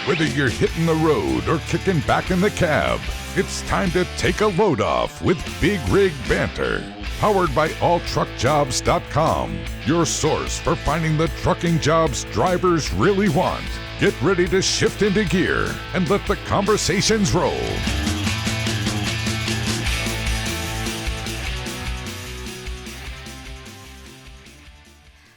Whether you're hitting the road or kicking back in the cab, it's time to take a load off with Big Rig Banter. Powered by alltruckjobs.com, your source for finding the trucking jobs drivers really want. Get ready to shift into gear and let the conversations roll.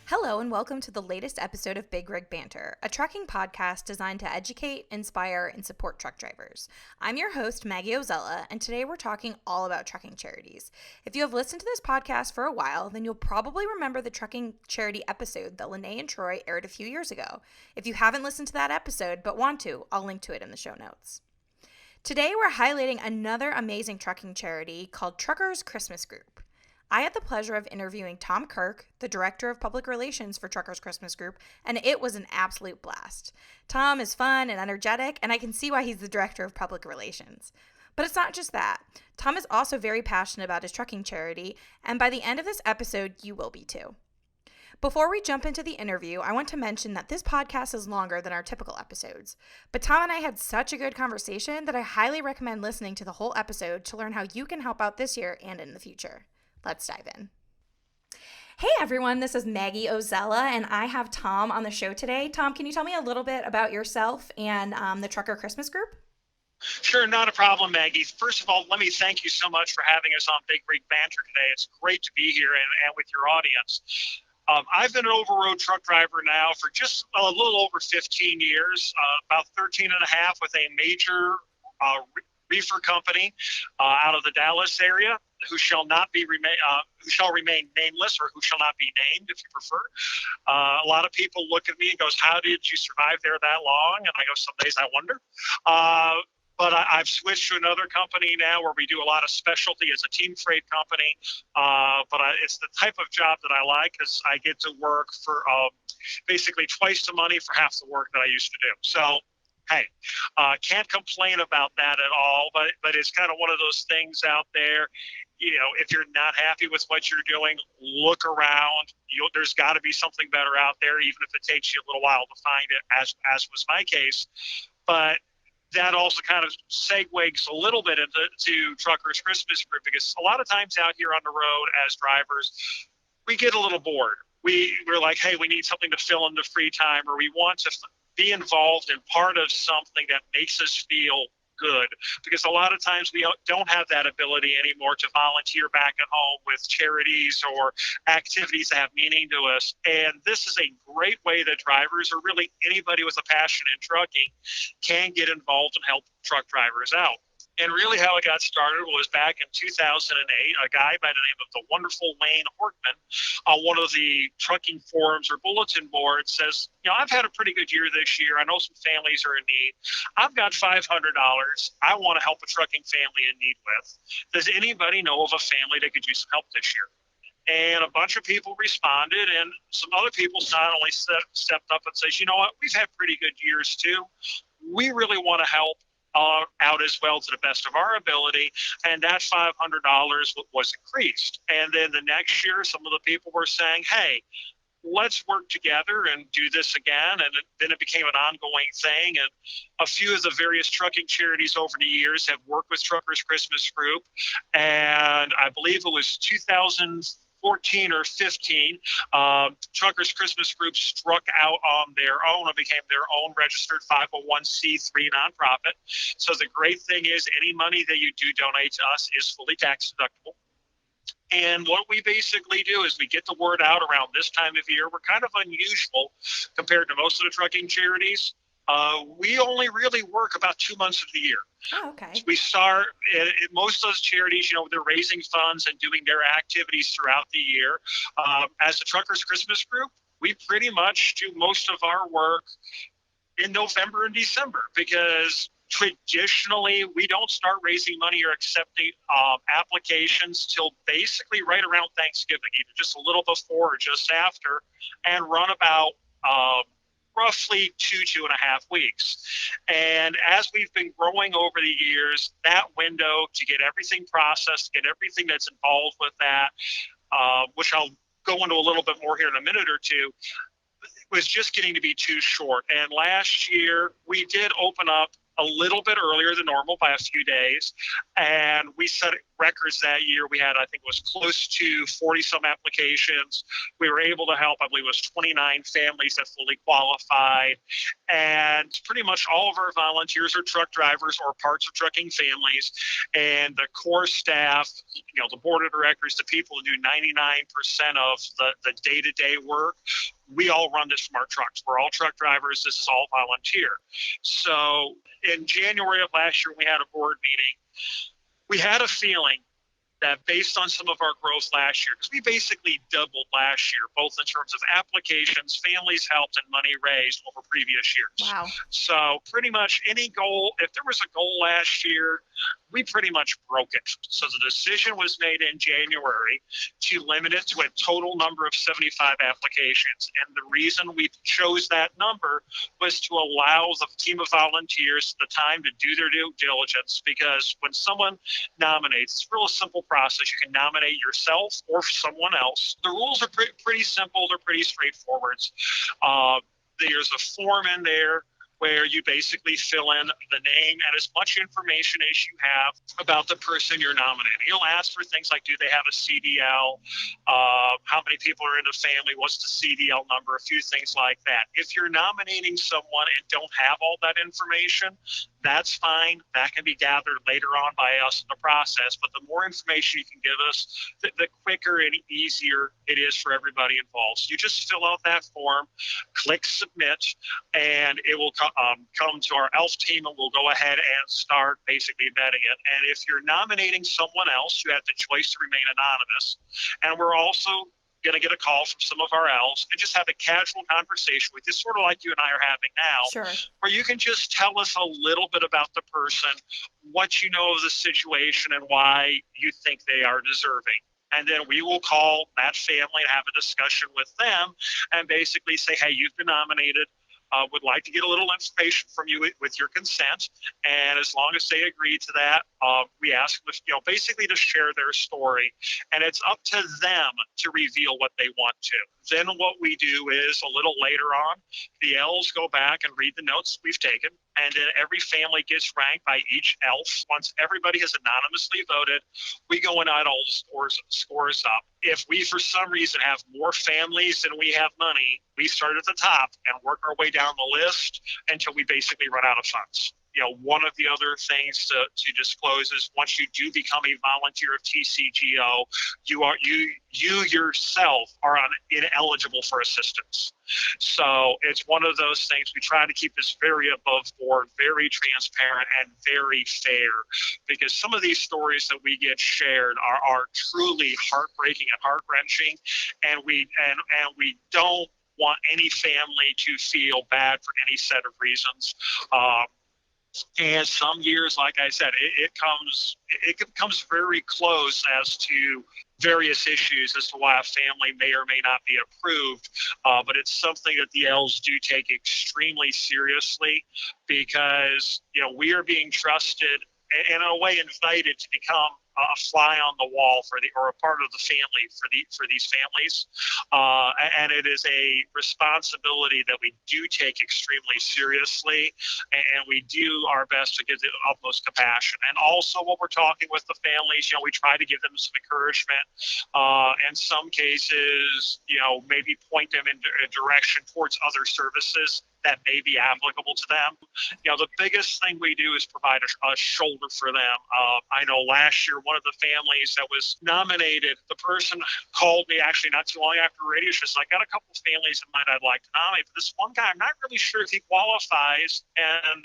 Hello and welcome to the latest episode of Big Rig Banter, a trucking podcast designed to educate, inspire, and support truck drivers. I'm your host, Maggie Ozella, and today we're talking all about trucking charities. If you have listened to this podcast for a while, then you'll probably remember the trucking charity episode that Lene and Troy aired a few years ago. If you haven't listened to that episode but want to, I'll link to it in the show notes. Today we're highlighting another amazing trucking charity called Truckers Christmas Group. I had the pleasure of interviewing Tom Kirk, the Director of Public Relations for Truckers Christmas Group, and it was an absolute blast. Tom is fun and energetic, and I can see why he's the Director of Public Relations. But it's not just that. Tom is also very passionate about his trucking charity, and by the end of this episode, you will be too. Before we jump into the interview, I want to mention that this podcast is longer than our typical episodes. But Tom and I had such a good conversation that I highly recommend listening to the whole episode to learn how you can help out this year and in the future. Let's dive in. Hey everyone, this is Maggie Ozella, and I have Tom on the show today. Tom, can you tell me a little bit about yourself and the Trucker Christmas Group? Sure, not a problem, Maggie. First of all, let me thank you so much for having us on Big Rig Banter today. It's great to be here and with your audience. I've been an over-road truck driver now for just a little over 15 years, about 13 and a half with a major reefer company out of the Dallas area, who shall remain nameless, or who shall not be named, if you prefer. A lot of people look at me and goes, "How did you survive there that long?" And I go, "Some days I wonder." But I've switched to another company now where we do a lot of specialty as a team freight company. It's the type of job that I like, because I get to work for basically twice the money for half the work that I used to do. So, hey, can't complain about that at all, but it's kind of one of those things out there. You know, if you're not happy with what you're doing, look around. There's got to be something better out there, even if it takes you a little while to find it, as was my case. But that also kind of segues a little bit into Truckers Christmas Group, because a lot of times out here on the road as drivers, we get a little bored. We're like, hey, we need something to fill in the free time, or we want to be involved in part of something that makes us feel good, because a lot of times we don't have that ability anymore to volunteer back at home with charities or activities that have meaning to us. And this is a great way that drivers, or really anybody with a passion in trucking, can get involved and help truck drivers out. And really how it got started was back in 2008, a guy by the name of the wonderful Wayne Horkman on one of the trucking forums or bulletin boards says, I've had a pretty good year this year. I know some families are in need. I've got $500 I want to help a trucking family in need with. Does anybody know of a family that could use some help this year? And a bunch of people responded, and some other people not only stepped up and says, you know what, we've had pretty good years too. We really want to help out as well to the best of our ability, and that $500 was increased. And then the next year, some of the people were saying, hey, let's work together and do this again. And then it became an ongoing thing. And a few of the various trucking charities over the years have worked with Truckers Christmas Group. And I believe it was 2014 or 15, Truckers Christmas Group struck out on their own and became their own registered 501c3 nonprofit. So the great thing is any money that you do donate to us is fully tax deductible. And what we basically do is we get the word out around this time of year. We're kind of unusual compared to most of the trucking charities. We only really work about 2 months of the year. Oh, okay. We start at most of those charities, they're raising funds and doing their activities throughout the year. As the Truckers Christmas Group, we pretty much do most of our work in November and December, because traditionally we don't start raising money or accepting applications till basically right around Thanksgiving, either just a little before or just after, and run about roughly 2.5 weeks. And as we've been growing over the years, that window to get everything processed, get everything that's involved with that, which I'll go into a little bit more here in a minute or two, was just getting to be too short. And last year, we did open up a little bit earlier than normal by a few days. And we set records that year. We had, I think it was close to 40 some applications. We were able to help, I believe it was 29 families that fully qualified. And pretty much all of our volunteers are truck drivers or parts of trucking families. And the core staff, the board of directors, the people who do 99% of the day-to-day work, we all run this from our trucks. We're all truck drivers. This is all volunteer. So in January of last year, we had a board meeting. We had a feeling that based on some of our growth last year, because we basically doubled last year, both in terms of applications, families helped, and money raised over previous years. Wow. So pretty much any goal, if there was a goal last year, we pretty much broke it. So the decision was made in January to limit it to a total number of 75 applications. And the reason we chose that number was to allow the team of volunteers the time to do their due diligence, because when someone nominates, it's a real simple process. You can nominate yourself or someone else. The rules are pretty simple. They're pretty straightforward. There's a form in there where you basically fill in the name and as much information as you have about the person you're nominating. He'll ask for things like, do they have a CDL? How many people are in the family? What's the CDL number? A few things like that. If you're nominating someone and don't have all that information, that's fine. That can be gathered later on by us in the process. But the more information you can give us, the quicker and easier it is for everybody involved. So you just fill out that form, click submit, and it will come to our ELF team, and we'll go ahead and start basically vetting it. And if you're nominating someone else, you have the choice to remain anonymous. And we're also going to get a call from some of our elves and just have a casual conversation with you, sort of like you and I are having now, Sure. where you can just tell us a little bit about the person, what you know of the situation, and why you think they are deserving. And then we will call that family and have a discussion with them and basically say, hey, you've been nominated. Would like to get a little information from you with your consent. And as long as they agree to that, we ask them, basically to share their story. And it's up to them to reveal what they want to. Then what we do is a little later on, the elves go back and read the notes we've taken. And then every family gets ranked by each elf. Once everybody has anonymously voted, we go and add all the scores up. If we, for some reason, have more families than we have money, we start at the top and work our way down the list until we basically run out of funds. One of the other things to disclose is once you do become a volunteer of TCGO, you yourself are ineligible for assistance. So it's one of those things we try to keep this very above board, very transparent, and very fair, because some of these stories that we get shared are truly heartbreaking and heart-wrenching, and we don't want any family to feel bad for any set of reasons. And some years, like I said, it comes very close as to various issues as to why a family may or may not be approved. But it's something that the elves do take extremely seriously, because we are being trusted and in a way invited to become a fly on the wall or a part of the family for these families, and it is a responsibility that we do take extremely seriously, and we do our best to give the utmost compassion. And also, when we're talking with the families, we try to give them some encouragement. In some cases, maybe point them in a direction towards other services that may be applicable to them. The biggest thing we do is provide a shoulder for them. I know last year, one of the families that was nominated, the person called me actually not too long after radio. She was like, I got a couple of families in mind I'd like to nominate, but this one guy, I'm not really sure if he qualifies. And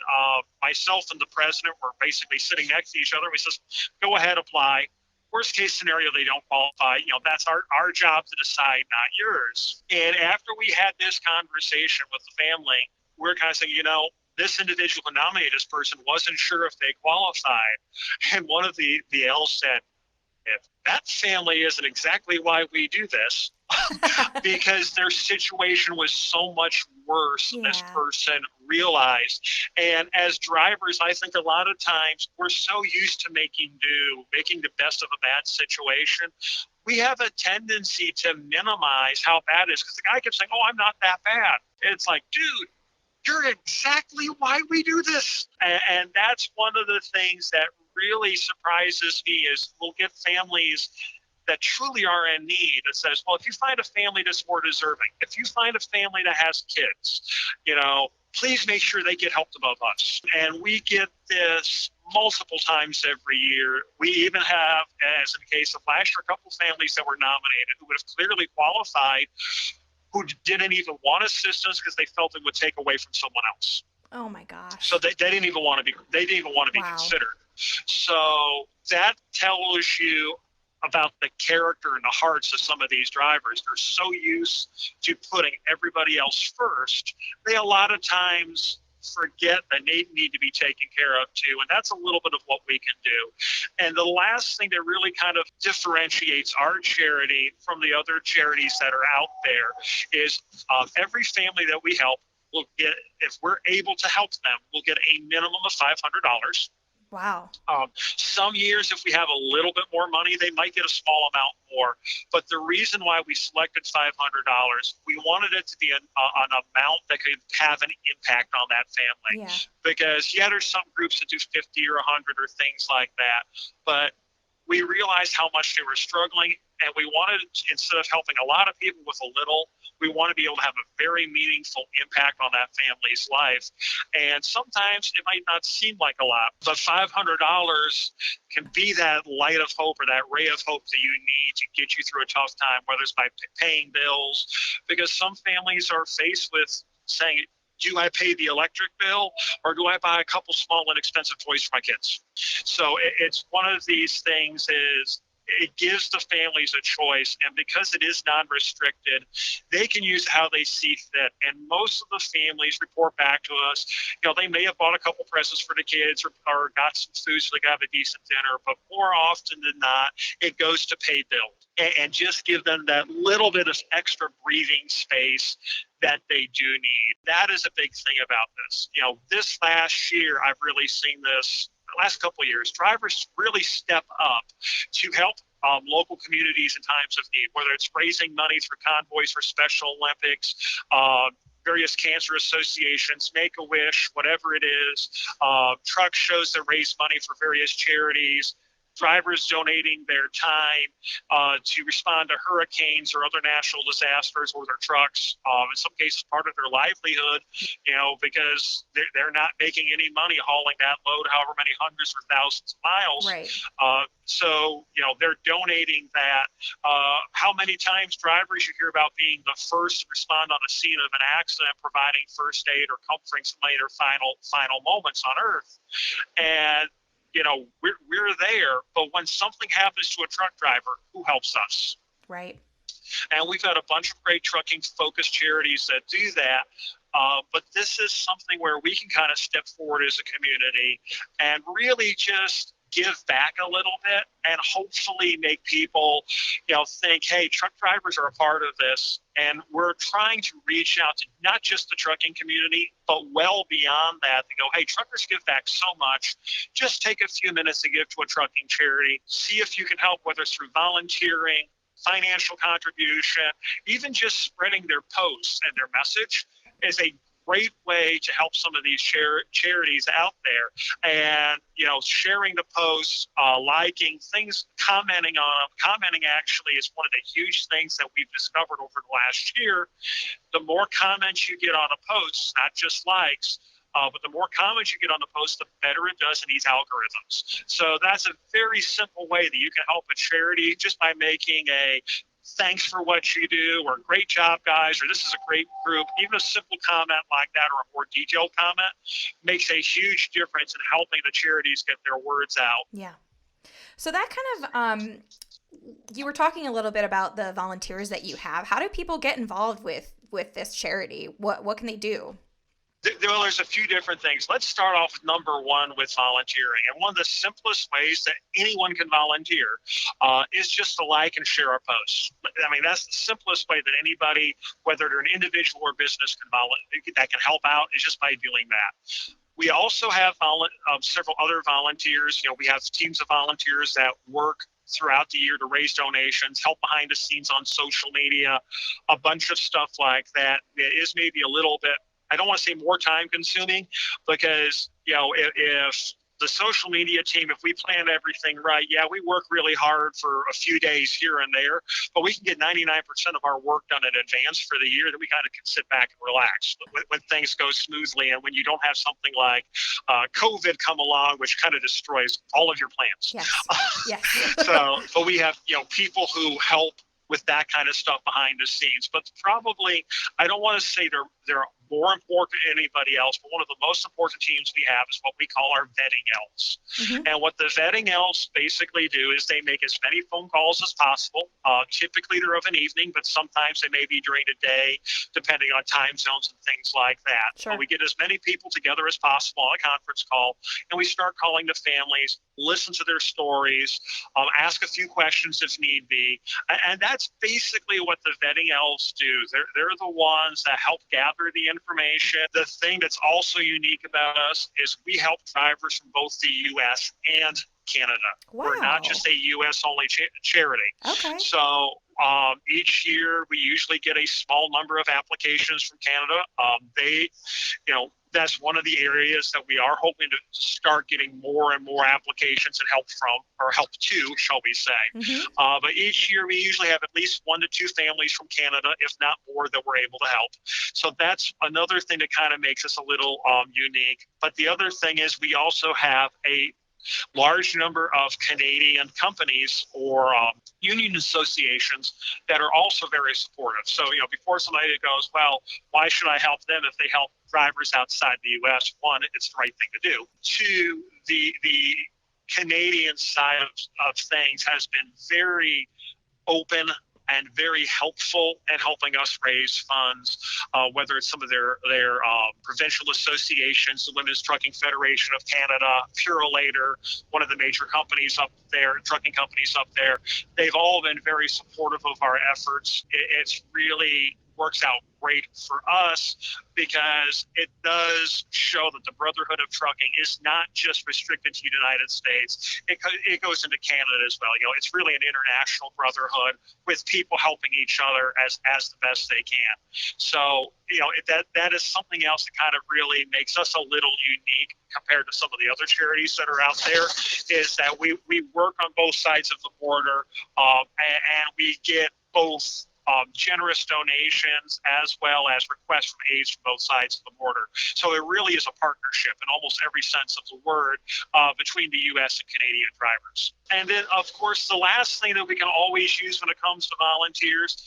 myself and the president were basically sitting next to each other. We says, go ahead, apply. Worst case scenario, they don't qualify. That's our job to decide, not yours. And after we had this conversation with the family, we're kind of saying, this individual who nominated this person wasn't sure if they qualified. And one of the elves said, if that family isn't exactly why we do this, because their situation was so much worse than this person realized. And as drivers, I think a lot of times we're so used to making the best of a bad situation. we have a tendency to minimize how bad it is because the guy keeps saying, "Oh, I'm not that bad." It's like, dude, you're exactly why we do this. And that's one of the things that really surprises me is we'll get families that truly are in need that says, well, if you find a family that's more deserving, if you find a family that has kids, please make sure they get helped above us. And we get this multiple times every year. We even have, as in the case of last year, a couple families that were nominated who would have clearly qualified who didn't even want assistance because they felt it would take away from someone else. Oh my gosh. So they didn't even want to be Wow. considered. So that tells you about the character and the hearts of some of these drivers. They're so used to putting everybody else first, they a lot of times forget that they need to be taken care of too. And that's a little bit of what we can do. And the last thing that really kind of differentiates our charity from the other charities that are out there is every family that we help will get, if we're able to help them, we'll get a minimum of $500. Wow. Some years, if we have a little bit more money, they might get a small amount more. But the reason why we selected $500, we wanted it to be an amount that could have an impact on that family. Yeah. Because, there's some groups that do 50 or 100 or things like that. But we realized how much they were struggling, and we wanted, instead of helping a lot of people with a little, we want to be able to have a very meaningful impact on that family's life. And sometimes it might not seem like a lot, but $500 can be that light of hope or that ray of hope that you need to get you through a tough time, whether it's by paying bills, because some families are faced with saying, do I pay the electric bill or do I buy a couple small inexpensive toys for my kids? So it's one of these things is it gives the families a choice. And because it is non-restricted, they can use how they see fit. And most of the families report back to us, they may have bought a couple presents for the kids or got some food so they could have a decent dinner. But more often than not, it goes to pay bills and just give them that little bit of extra breathing space that they do need. That is a big thing about this. This last year, I've really seen this. The last couple of years, drivers really step up to help local communities in times of need, whether it's raising money through convoys for Special Olympics, various cancer associations, Make-A-Wish, whatever it is, truck shows that raise money for various charities, drivers donating their time to respond to hurricanes or other natural disasters or their trucks, in some cases part of their livelihood, because they're not making any money hauling that load however many hundreds or thousands of miles. Right. So they're donating that. How many times drivers you hear about being the first to respond on the scene of an accident, providing first aid or comforting somebody in their final moments on Earth. And we're there, but when something happens to a truck driver, who helps us? Right. And we've had a bunch of great trucking-focused charities that do that. But this is something where we can kind of step forward as a community and really just give back a little bit and hopefully make people, think, hey, truck drivers are a part of this. And we're trying to reach out to not just the trucking community, but well beyond that to go, hey, truckers give back so much. Just take a few minutes to give to a trucking charity. See if you can help, whether it's through volunteering, financial contribution, even just spreading their posts and their message is a great way to help some of these charities out there. And, sharing the posts, liking things, commenting on them. Commenting actually is one of the huge things that we've discovered over the last year. The more comments you get on a post, not just likes, but the more comments you get on the post, the better it does in these algorithms. So that's a very simple way that you can help a charity just by making a thanks for what you do, or great job, guys, or this is a great group. Even a simple comment like that or a more detailed comment makes a huge difference in helping the charities get their words out. Yeah. So that kind of, you were talking a little bit about the volunteers that you have. How do people get involved with this charity? What can they do? Well, there's a few different things. Let's start off with number one with volunteering. And one of the simplest ways that anyone can volunteer is just to like and share our posts. I mean, that's the simplest way that anybody, whether they're an individual or business, that can help out is just by doing that. We also have several other volunteers. We have teams of volunteers that work throughout the year to raise donations, help behind the scenes on social media, a bunch of stuff like that. It is maybe a little bit, I don't want to say more time consuming, because, if the social media team, if we plan everything right, we work really hard for a few days here and there, but we can get 99% of our work done in advance for the year, that we kind of can sit back and relax when things go smoothly, and when you don't have something like COVID come along, which kind of destroys all of your plans. Yes. But we have, people who help with that kind of stuff behind the scenes. But probably, I don't want to say they're more important than anybody else, but one of the most important teams we have is what we call our vetting elves. Mm-hmm. And what the vetting elves basically do is they make as many phone calls as possible. Typically they're of an evening, but sometimes they may be during the day, depending on time zones and things like that. Sure. But we get as many people together as possible on a conference call, and we start calling the families, listen to their stories, ask a few questions if need be. And that's basically what the vetting elves do. They're the ones that help gather the information. The thing that's also unique about us is we help drivers from both the U.S. and Canada. Wow. We're not just a U.S. only charity. Okay. So each year we usually get a small number of applications from Canada. That's one of the areas that we are hoping to start getting more and more applications and help to, shall we say. Mm-hmm. But each year we usually have at least 1 to 2 families from Canada, if not more, that we're able to help. So that's another thing that kind of makes us a little unique. But the other thing is we also have a large number of Canadian companies or union associations that are also very supportive. So, before somebody goes, well, why should I help them if they help drivers outside the U.S.? One, it's the right thing to do. Two, the Canadian side of things has been very open and very helpful in helping us raise funds, whether it's some of their provincial associations, the Women's Trucking Federation of Canada, Purolator, one of the major companies up there, trucking companies up there. They've all been very supportive of our efforts. It's really works out great for us because it does show that the brotherhood of trucking is not just restricted to the United States. It goes into Canada as well. It's really an international brotherhood with people helping each other as the best they can. So, that is something else that kind of really makes us a little unique compared to some of the other charities that are out there, is that we work on both sides of the border, and we get both generous donations as well as requests from aides from both sides of the border. So it really is a partnership in almost every sense of the word between the U.S. and Canadian drivers. And then, of course, the last thing that we can always use when it comes to volunteers,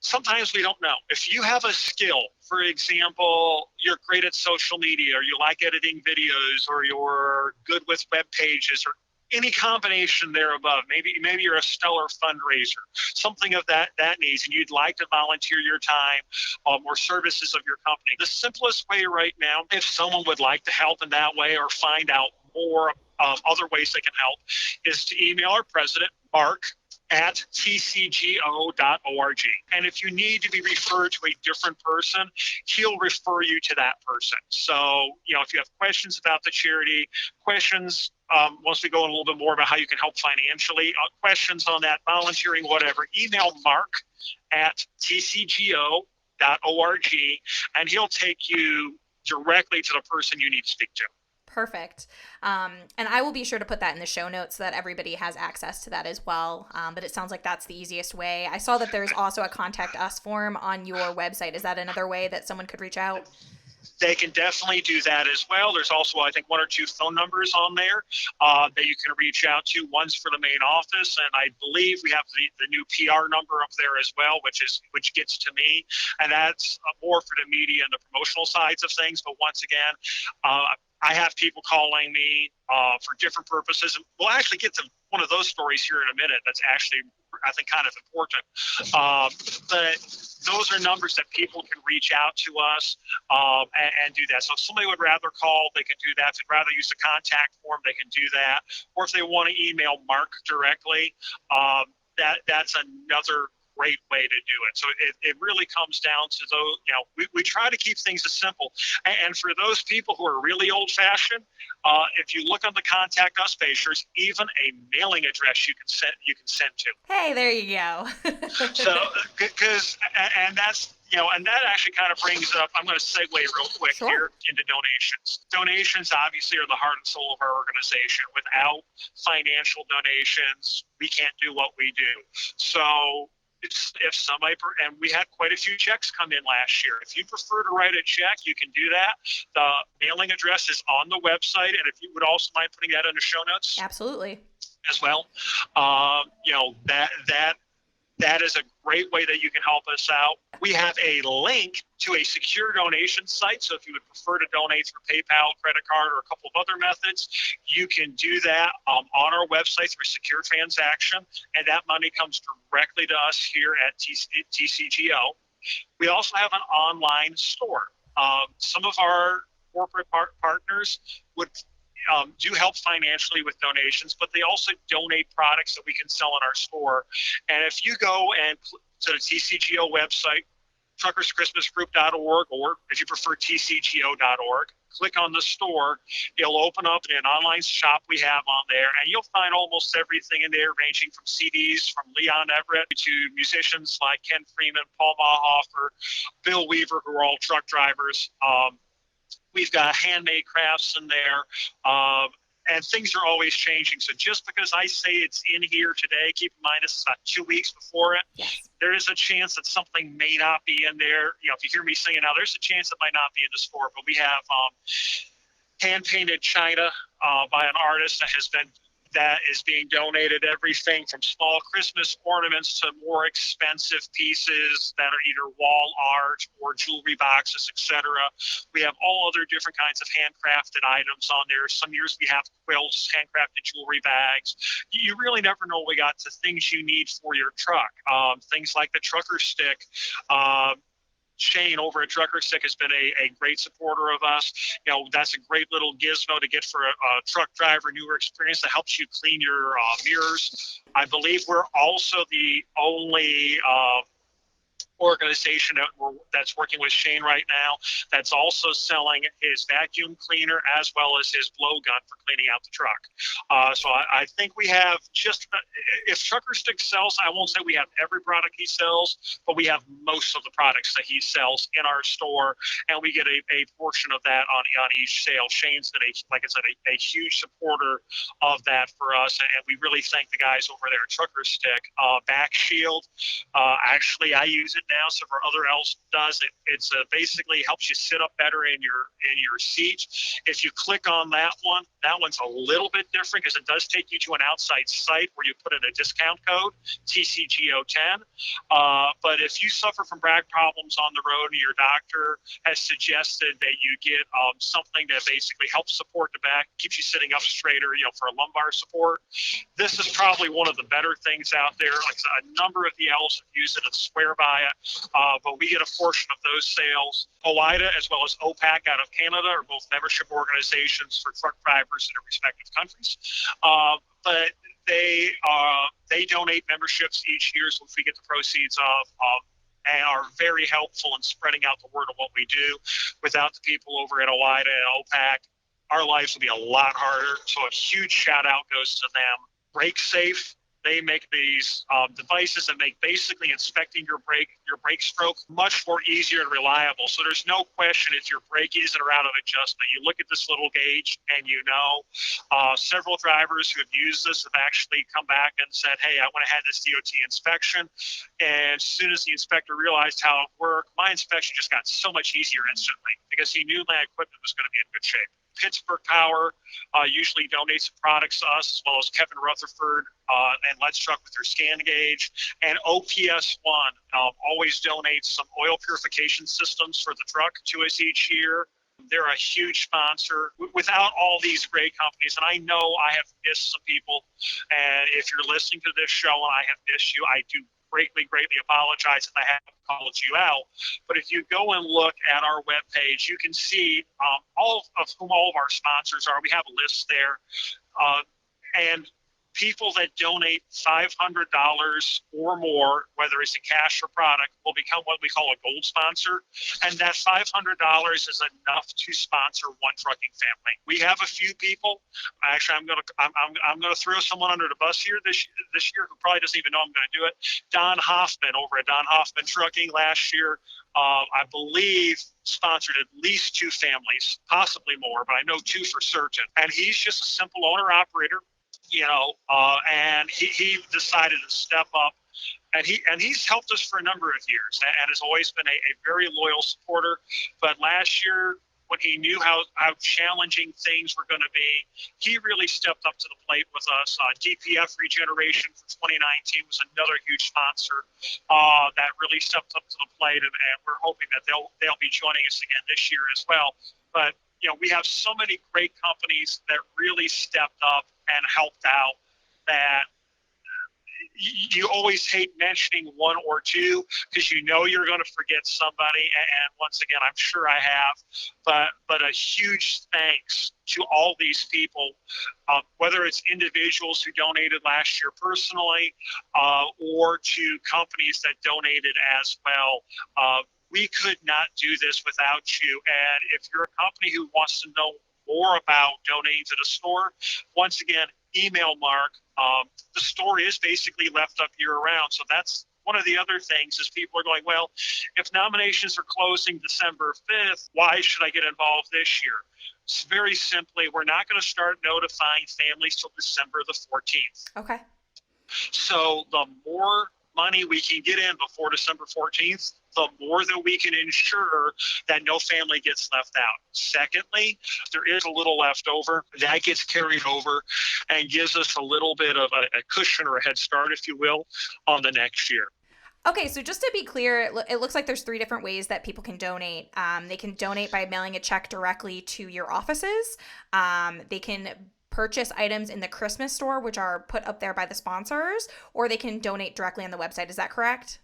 sometimes we don't know. If you have a skill, for example, you're great at social media, or you like editing videos, or you're good with web pages, or any combination there above, maybe you're a stellar fundraiser, something of that needs, and you'd like to volunteer your time or services of your company. The simplest way right now, if someone would like to help in that way or find out more other ways they can help, is to email our president, Mark, at tcgo.org. And if you need to be referred to a different person, he'll refer you to that person. So, if you have questions about the charity, questions, once we go in a little bit more about how you can help financially, questions on that, volunteering, whatever, email Mark at tcgo.org, and he'll take you directly to the person you need to speak to. Perfect. And I will be sure to put that in the show notes so that everybody has access to that as well. But it sounds like that's the easiest way. I saw that there's also a contact us form on your website. Is that another way that someone could reach out? They can definitely do that as well. There's also, I think, 1 or 2 phone numbers on there that you can reach out to. One's for the main office, and I believe we have the new PR number up there as well, which gets to me, and that's more for the media and the promotional sides of things. But once again, I have people calling me for different purposes, and we'll actually get to one of those stories here in a minute. That's actually, I think, kind of important. But those are numbers that people can reach out to us and do that. So if somebody would rather call, they can do that. If they'd rather use the contact form, they can do that. Or if they want to email Mark directly, that's another great way to do it. So it really comes down to those, we try to keep things as simple. And for those people who are really old-fashioned, if you look on the Contact Us page, there's even a mailing address you can send to. Hey, there you go. So, and that's, and that actually kind of brings up, I'm going to segue real quick here into donations. Donations obviously are the heart and soul of our organization. Without financial donations, we can't do what we do. So if somebody, and we had quite a few checks come in last year. If you prefer to write a check, you can do that. The mailing address is on the website. And if you would also mind putting that in the show notes. Absolutely. As well. That is a great way that you can help us out. We have a link to a secure donation site. So if you would prefer to donate through PayPal, credit card, or a couple of other methods, you can do that on our website through a secure transaction. And that money comes directly to us here at TCGO. We also have an online store. Some of our corporate partners would do help financially with donations, but they also donate products that we can sell in our store. And if you go and to the TCGO website, truckerschristmasgroup.org, or if you prefer, tcgo.org, click on the store. It'll open up an online shop we have on there, and you'll find almost everything in there, ranging from CDs from Leon Everett to musicians like Ken Freeman, Paul Mahofer, Bill Weaver, who are all truck drivers. We've got handmade crafts in there, and things are always changing. So just because I say it's in here today, keep in mind this is about 2 weeks before it. Yes. There is a chance that something may not be in there. If you hear me singing now, there's a chance it might not be in the store. But we have hand-painted china by an artist that is being donated, everything from small Christmas ornaments to more expensive pieces that are either wall art or jewelry boxes, etc. We have all other different kinds of handcrafted items on there. Some years we have quilts, handcrafted jewelry bags. You really never know. We got the things you need for your truck. Things like the trucker stick. Shane over at Trucker Stick has been a great supporter of us. That's a great little gizmo to get for a truck driver, newer experience that helps you clean your mirrors. I believe we're also the only organization that's working with Shane right now that's also selling his vacuum cleaner as well as his blow gun for cleaning out the truck. So I think we have if Trucker Stick sells, I won't say we have every product he sells, but we have most of the products that he sells in our store, and we get a portion of that on each sale. Shane's been, like I said, a huge supporter of that for us, and we really thank the guys over there at Trucker Stick. Back Shield, actually I use it now, so for other else does it. It's basically helps you sit up better in your seat. If you click on that one's a little bit different because it does take you to an outside site where you put in a discount code, TCGO10. But if you suffer from back problems on the road and your doctor has suggested that you get something that basically helps support the back, keeps you sitting up straighter, for a lumbar support, this is probably one of the better things out there. Like a number of the L's have used it and swear by it. But we get a portion of those sales. OIDA as well as OPAC out of Canada are both membership organizations for truck drivers in their respective countries. But they donate memberships each year, so if we get the proceeds of and are very helpful in spreading out the word of what we do. Without the people over at OIDA and OPAC, our lives would be a lot harder. So a huge shout out goes to them. Brake Safe. They make these devices that make basically inspecting your brake stroke much more easier and reliable. So there's no question if your brake is in or out of adjustment. You look at this little gauge and several drivers who have used this have actually come back and said, hey, I went ahead this DOT inspection. And as soon as the inspector realized how it worked, my inspection just got so much easier instantly because he knew my equipment was going to be in good shape. Pittsburgh Power usually donates products to us, as well as Kevin Rutherford and Let's Truck with their scan gauge. And OPS One always donates some oil purification systems for the truck to us each year. They're a huge sponsor. Without all these great companies, and I know I have missed some people, and if you're listening to this show and I have missed you, I do greatly apologize if I haven't called you out. But if you go and look at our webpage, you can see all of our sponsors are. We have a list there. And people that donate $500 or more, whether it's in cash or product, will become what we call a gold sponsor. And that $500 is enough to sponsor one trucking family. We have a few people. Actually, I'm gonna throw someone under the bus here this year who probably doesn't even know I'm going to do it. Don Hoffman over at Don Hoffman Trucking last year, I believe, sponsored at least 2 families, possibly more, but I know 2 for certain. And he's just a simple owner operator. And he decided to step up, and he's helped us for a number of years, and has always been a very loyal supporter. But last year, when he knew how challenging things were going to be, he really stepped up to the plate with us. DPF Regeneration for 2019 was another huge sponsor that really stepped up to the plate, and we're hoping that they'll be joining us again this year as well. But we have so many great companies that really stepped up and helped out that you always hate mentioning one or two because you're going to forget somebody. And once again, I'm sure I have, but a huge thanks to all these people, whether it's individuals who donated last year personally or to companies that donated as well. We could not do this without you. And if you're a company who wants to know more about donating to the store, once again, email Mark. The store is basically left up year-round. So that's one of the other things is people are going, well, if nominations are closing December 5th, why should I get involved this year? It's very simply, we're not going to start notifying families till December the 14th. Okay. So the more money we can get in before December 14th, the more that we can ensure that no family gets left out. Secondly, there is a little left over. That gets carried over and gives us a little bit of a cushion or a head start, if you will, on the next year. Okay, so just to be clear, it looks like there's 3 different ways that people can donate. They can donate by mailing a check directly to your offices. They can purchase items in the Christmas store, which are put up there by the sponsors, or they can donate directly on the website. Is that correct?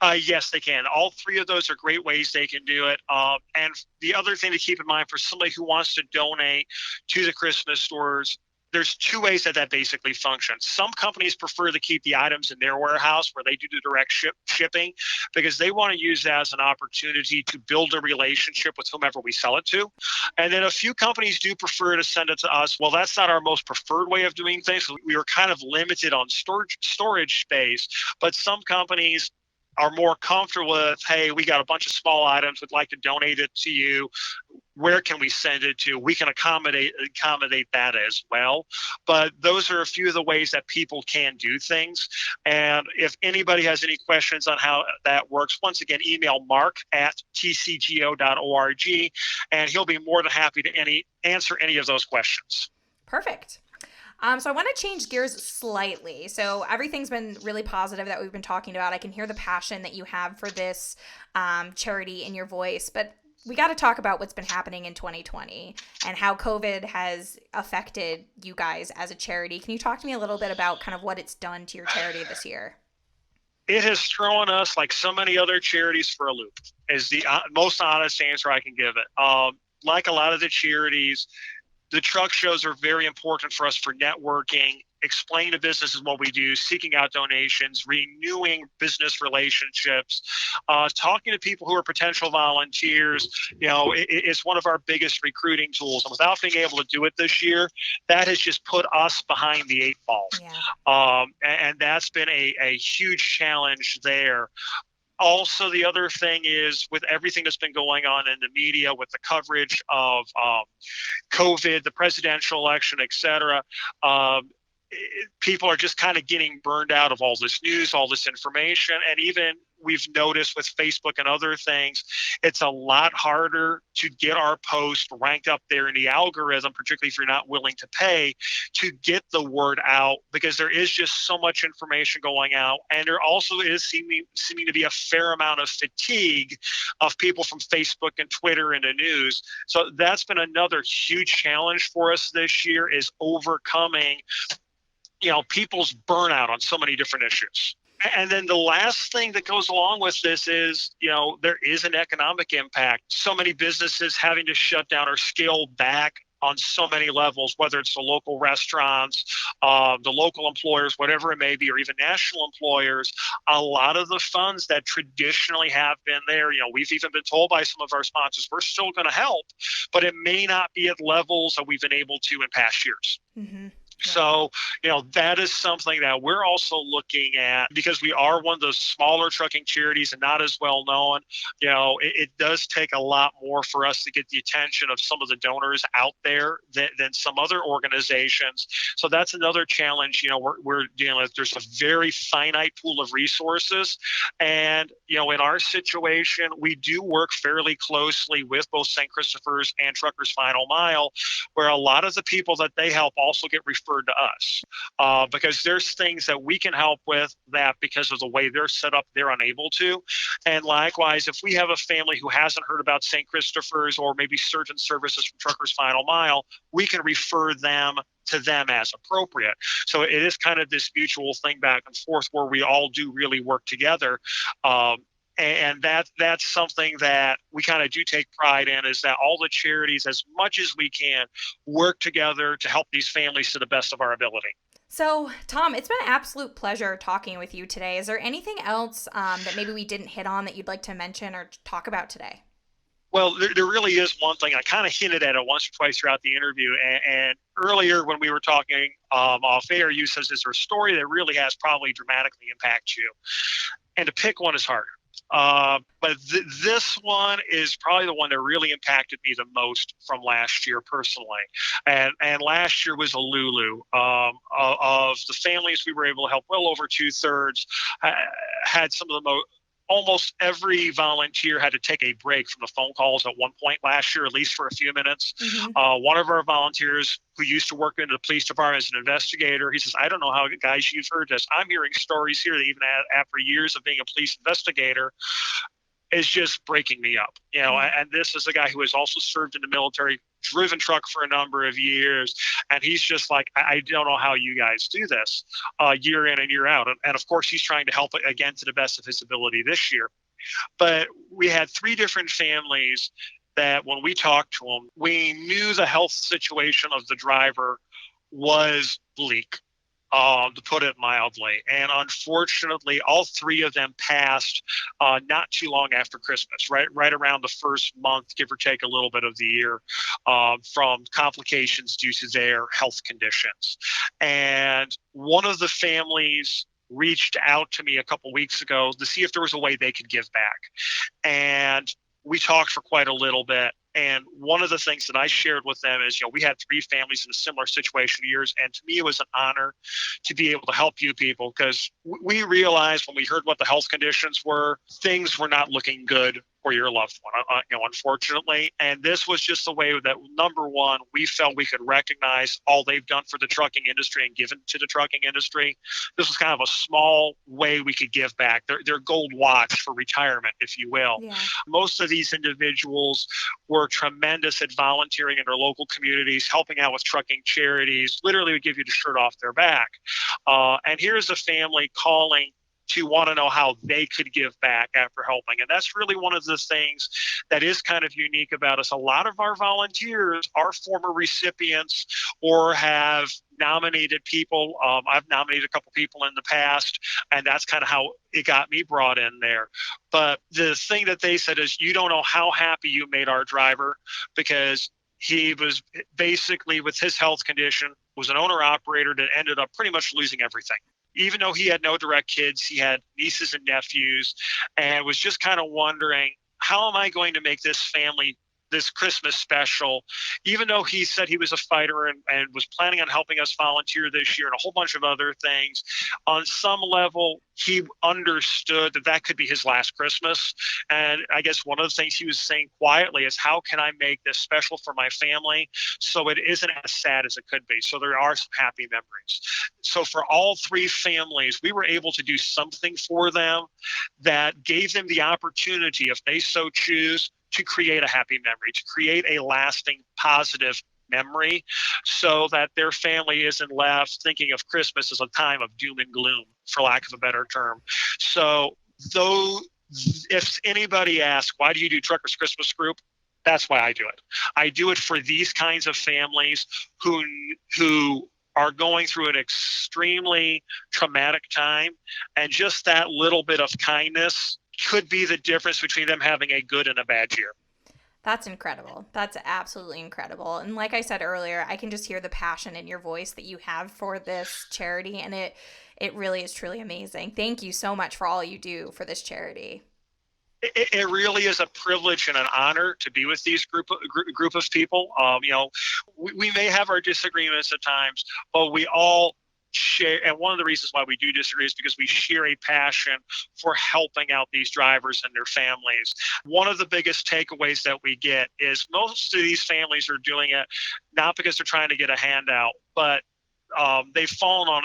Yes, they can. All 3 of those are great ways they can do it. And the other thing to keep in mind for somebody who wants to donate to the Christmas stores, there's 2 ways that basically functions. Some companies prefer to keep the items in their warehouse where they do the direct shipping because they want to use that as an opportunity to build a relationship with whomever we sell it to. And then a few companies do prefer to send it to us. Well, that's not our most preferred way of doing things. We were kind of limited on storage space, but some companies are more comfortable with, hey, we got a bunch of small items, we'd like to donate it to you. Where can we send it to? We can accommodate that as well. But those are a few of the ways that people can do things. And if anybody has any questions on how that works, once again, email mark@tcgo.org, and he'll be more than happy to answer any of those questions. Perfect. So I want to change gears slightly. So everything's been really positive that we've been talking about. I can hear the passion that you have for this charity in your voice, but we got to talk about what's been happening in 2020 and how COVID has affected you guys as a charity. Can you talk to me a little bit about kind of what it's done to your charity this year? It has thrown us, like so many other charities, for a loop, is the most honest answer I can give it. Like a lot of the charities, the truck shows are very important for us for networking, explaining to businesses what we do, seeking out donations, renewing business relationships, talking to people who are potential volunteers. It's one of our biggest recruiting tools. And without being able to do it this year, that has just put us behind the 8 ball. Yeah. And that's been a huge challenge there. Also, the other thing is with everything that's been going on in the media with the coverage of COVID, the presidential election, et cetera, people are just kind of getting burned out of all this news, all this information. And even we've noticed with Facebook and other things, it's a lot harder to get our post ranked up there in the algorithm, particularly if you're not willing to pay to get the word out, because there is just so much information going out. And there also is seeming to be a fair amount of fatigue of people from Facebook and Twitter and the news. So that's been another huge challenge for us this year, is overcoming people's burnout on so many different issues. And then the last thing that goes along with this is, there is an economic impact. So many businesses having to shut down or scale back on so many levels, whether it's the local restaurants, the local employers, whatever it may be, or even national employers. A lot of the funds that traditionally have been there, we've even been told by some of our sponsors, we're still going to help, but it may not be at levels that we've been able to in past years. Mm-hmm. So, that is something that we're also looking at, because we are one of those smaller trucking charities and not as well known. It does take a lot more for us to get the attention of some of the donors out there than some other organizations. So that's another challenge, we're dealing with. There's a very finite pool of resources. And, in our situation, we do work fairly closely with both St. Christopher's and Truckers Final Mile, where a lot of the people that they help also get referred to us, because there's things that we can help with that because of the way they're set up, they're unable to. And likewise, if we have a family who hasn't heard about St. Christopher's or maybe surgeon services from Truckers Final Mile, we can refer them to them as appropriate. So it is kind of this mutual thing back and forth where we all do really work together. And that's something that we kind of do take pride in, is that all the charities, as much as we can, work together to help these families to the best of our ability. So, Tom, it's been an absolute pleasure talking with you today. Is there anything else that maybe we didn't hit on that you'd like to mention or talk about today? Well, there really is one thing. I kind of hinted at it once or twice throughout the interview. And earlier when we were talking off air, you said, is there a story that really has probably dramatically impacted you? And to pick one is hard. But this one is probably the one that really impacted me the most from last year personally. And last year was a Lulu. Of the families we were able to help, well over 2/3 had some of the most. Almost every volunteer had to take a break from the phone calls at one point last year, at least for a few minutes. Mm-hmm. One of our volunteers who used to work in the police department as an investigator, he says, I don't know how, guys, you've heard this. I'm hearing stories here that even after years of being a police investigator, is just breaking me up. And this is a guy who has also served in the military, driven truck for a number of years. And he's just like, I don't know how you guys do this year in and year out. And of course, he's trying to help again to the best of his ability this year. But we had 3 different families that when we talked to them, we knew the health situation of the driver was bleak. To put it mildly. And unfortunately, all 3 of them passed not too long after Christmas, right around the first month, give or take a little bit of the year, from complications due to their health conditions. And one of the families reached out to me a couple weeks ago to see if there was a way they could give back. And we talked for quite a little bit. And one of the things that I shared with them is, we had 3 families in a similar situation to yours. And to me, it was an honor to be able to help you people, because we realized when we heard what the health conditions were, things were not looking good for your loved one, unfortunately. And this was just a way that, number one, we felt we could recognize all they've done for the trucking industry and given to the trucking industry. This was kind of a small way we could give back. Their gold watch for retirement, if you will. Yeah. Most of these individuals were tremendous at volunteering in their local communities, helping out with trucking charities, literally would give you the shirt off their back. And here's a family calling to want to know how they could give back after helping. And that's really one of the things that is kind of unique about us. A lot of our volunteers are former recipients or have nominated people. I've nominated a couple people in the past, and that's kind of how it got me brought in there. But the thing that they said is, you don't know how happy you made our driver, because he was basically, with his health condition, was an owner-operator that ended up pretty much losing everything. Even though he had no direct kids, he had nieces and nephews, and was just kind of wondering, how am I going to make this family this Christmas special? Even though he said he was a fighter and was planning on helping us volunteer this year and a whole bunch of other things, on some level, he understood that could be his last Christmas. And I guess one of the things he was saying quietly is, how can I make this special for my family so it isn't as sad as it could be? So there are some happy memories. So for all 3 families, we were able to do something for them that gave them the opportunity, if they so choose, to create a happy memory, to create a lasting positive memory, so that their family isn't left thinking of Christmas as a time of doom and gloom, for lack of a better term. So though, if anybody asks, why do you do Truckers Christmas Group? That's why I do it. I do it for these kinds of families who are going through an extremely traumatic time, and just that little bit of kindness could be the difference between them having a good and a bad year. That's incredible. That's absolutely incredible. And like I said earlier, I can just hear the passion in your voice that you have for this charity, and it really is truly amazing. Thank you so much for all you do for this charity. It really is a privilege and an honor to be with these group of people. We may have our disagreements at times, but we all share. And one of the reasons why we do disagree is because we share a passion for helping out these drivers and their families. One of the biggest takeaways that we get is most of these families are doing it not because they're trying to get a handout, but they've fallen on,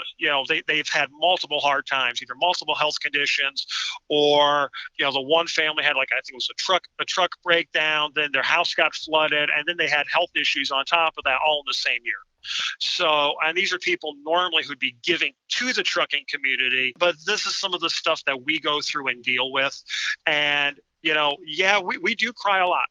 they've had multiple hard times, either multiple health conditions, or, the one family had, I think it was a truck breakdown, then their house got flooded, and then they had health issues on top of that all in the same year. So, and these are people normally who'd be giving to the trucking community, but this is some of the stuff that we go through and deal with. And, we do cry a lot.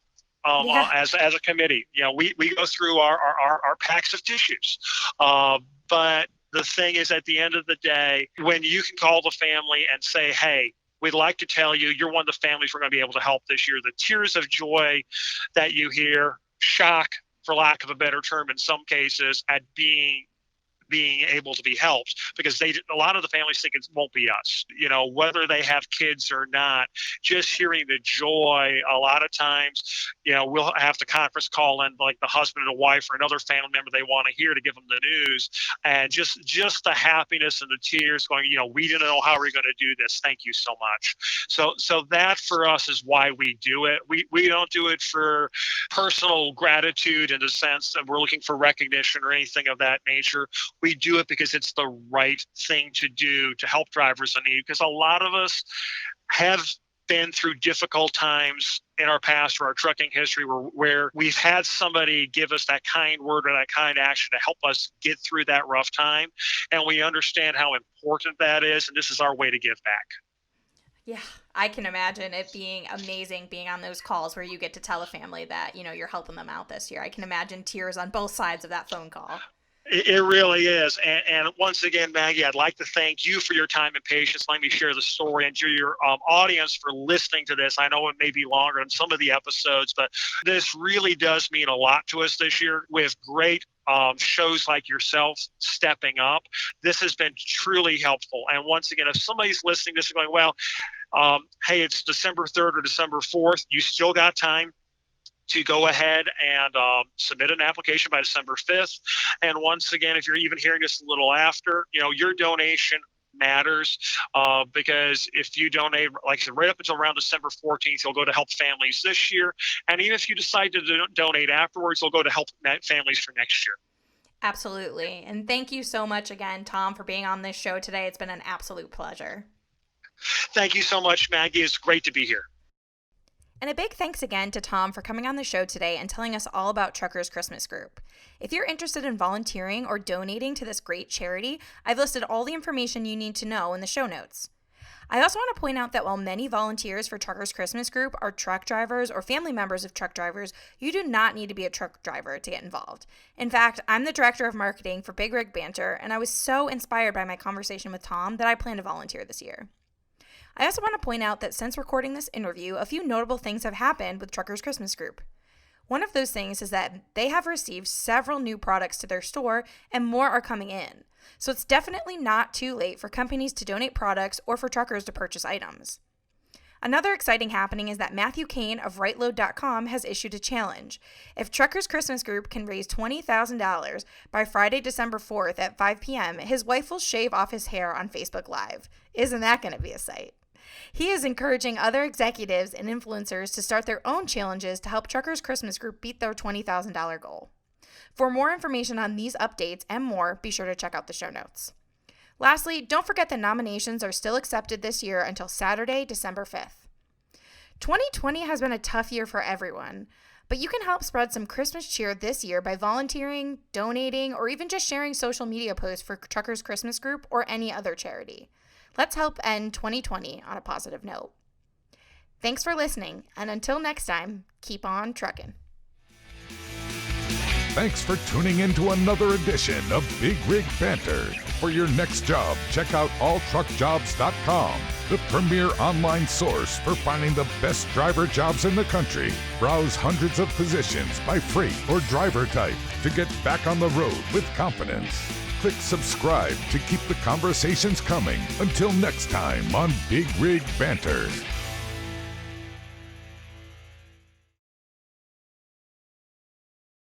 As a committee, we go through our packs of tissues. But the thing is, at the end of the day, when you can call the family and say, hey, we'd like to tell you, you're one of the families we're going to be able to help this year. The tears of joy that you hear, shock, for lack of a better term, in some cases, at being able to be helped, because a lot of the families think it won't be us, whether they have kids or not. Just hearing the joy, a lot of times, we'll have to conference call in like the husband and the wife or another family member they want to hear to give them the news, and just the happiness and the tears going, we didn't know how we're going to do this. Thank you so much. So that for us is why we do it. We don't do it for personal gratitude in the sense that we're looking for recognition or anything of that nature. We do it because it's the right thing to do to help drivers in need, because a lot of us have been through difficult times in our past or our trucking history where we've had somebody give us that kind word or that kind action to help us get through that rough time. And we understand how important that is. And this is our way to give back. Yeah, I can imagine it being amazing being on those calls where you get to tell a family that, you're helping them out this year. I can imagine tears on both sides of that phone call. It really is. And once again, Maggie, I'd like to thank you for your time and patience. Let me share the story, and to your audience for listening to this. I know it may be longer than some of the episodes, but this really does mean a lot to us this year with great shows like yourself stepping up. This has been truly helpful. And once again, if somebody's listening to this and going, well, hey, it's December 3rd or December 4th, you still got time to go ahead and submit an application by December 5th. And once again, if you're even hearing this a little after, your donation matters, because if you donate, like I said, right up until around December 14th, you'll go to help families this year. And even if you decide to donate afterwards, you'll go to help families for next year. Absolutely. And thank you so much again, Tom, for being on this show today. It's been an absolute pleasure. Thank you so much, Maggie. It's great to be here. And a big thanks again to Tom for coming on the show today and telling us all about Truckers Christmas Group. If you're interested in volunteering or donating to this great charity, I've listed all the information you need to know in the show notes. I also want to point out that while many volunteers for Truckers Christmas Group are truck drivers or family members of truck drivers, you do not need to be a truck driver to get involved. In fact, I'm the director of marketing for Big Rig Banter, and I was so inspired by my conversation with Tom that I plan to volunteer this year. I also want to point out that since recording this interview, a few notable things have happened with Truckers Christmas Group. One of those things is that they have received several new products to their store, and more are coming in. So it's definitely not too late for companies to donate products or for truckers to purchase items. Another exciting happening is that Matthew Kane of rightload.com has issued a challenge. If Truckers Christmas Group can raise $20,000 by Friday, December 4th at 5 p.m., his wife will shave off his hair on Facebook Live. Isn't that going to be a sight? He is encouraging other executives and influencers to start their own challenges to help Truckers Christmas Group beat their $20,000 goal. For more information on these updates and more, be sure to check out the show notes. Lastly, don't forget that nominations are still accepted this year until Saturday, December 5th. 2020 has been a tough year for everyone, but you can help spread some Christmas cheer this year by volunteering, donating, or even just sharing social media posts for Truckers Christmas Group or any other charity. Let's help end 2020 on a positive note. Thanks for listening, and until next time, keep on trucking. Thanks for tuning in to another edition of Big Rig Banter. For your next job, check out alltruckjobs.com, the premier online source for finding the best driver jobs in the country. Browse hundreds of positions by freight or driver type to get back on the road with confidence. Click subscribe to keep the conversations coming. Until next time on Big Rig Banter.